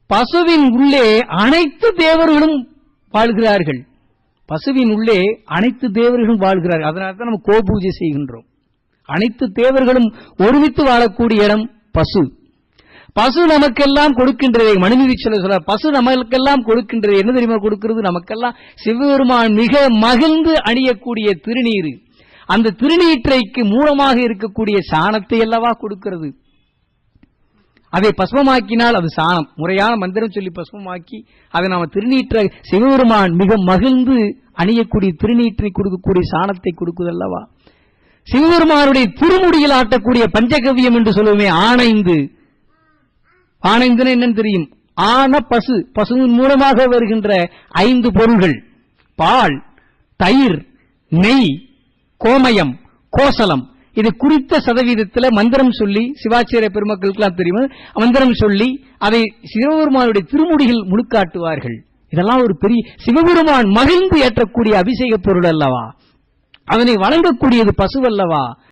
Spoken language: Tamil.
பசுவின் உள்ளே அனைத்து தேவர்களும் வாழ்கிறார்கள். பசுவின் உள்ளே அனைத்து தேவர்களும் வாழ்கிறார்கள். அதனால தான் நம்ம கோபூஜை செய்கின்றோம். அனைத்து தேவர்களும் ஒருமித்து வாழக்கூடிய இடம் பசு. பசு நமக்கெல்லாம் கொடுக்கின்றதே. மனுநீதி சொல்ல பசு நமக்கெல்லாம் கொடுக்கின்றது. என்ன தெரியுமா கொடுக்கிறது? நமக்கெல்லாம் சிவபெருமான் மிக மகிழ்ந்து அணியக்கூடிய திருநீர். அந்த திருநீற்றைக்கு மூலமாக இருக்கக்கூடிய சாணத்தை அல்லவா கொடுக்கிறது. அதை பஸ்மமாக்கினால் அது சாணம். முறையான மந்திரம் சொல்லி பஸ்மமாக்கி அதை நாம திருநீற்ற சிவபெருமான் மிக மகிழ்ந்து அணியக்கூடிய திருநீற்றை கொடுக்கக்கூடிய சாணத்தை கொடுக்குதல்லவா. சிவபெருமானுடைய திருமுடியில் ஆட்டக்கூடிய பஞ்சகவியம் என்று சொல்லுவோமே ஆனைந்து. ஆனைந்துன்னு என்னன்னு தெரியும்? ஆன பசு. பசுவின் மூலமாக வருகின்ற 5 பொருள்கள்: பால், தயிர், நெய், கோமயம், கோசலம். இது குறித்த சதவீதத்தில் மந்திரம் சொல்லி, சிவாச்சாரிய பெருமக்களுக்கெல்லாம் தெரியும், மந்திரம் சொல்லி அதை சிவபெருமானுடைய திருமுடியில் முழுக்காட்டுவார்கள். இதெல்லாம் ஒரு பெரிய சிவபெருமான் மகிழ்ந்து ஏற்றக்கூடிய அபிஷேக பொருள் அல்லவா. அதனை வழங்கக்கூடியது பசுவல்லவா.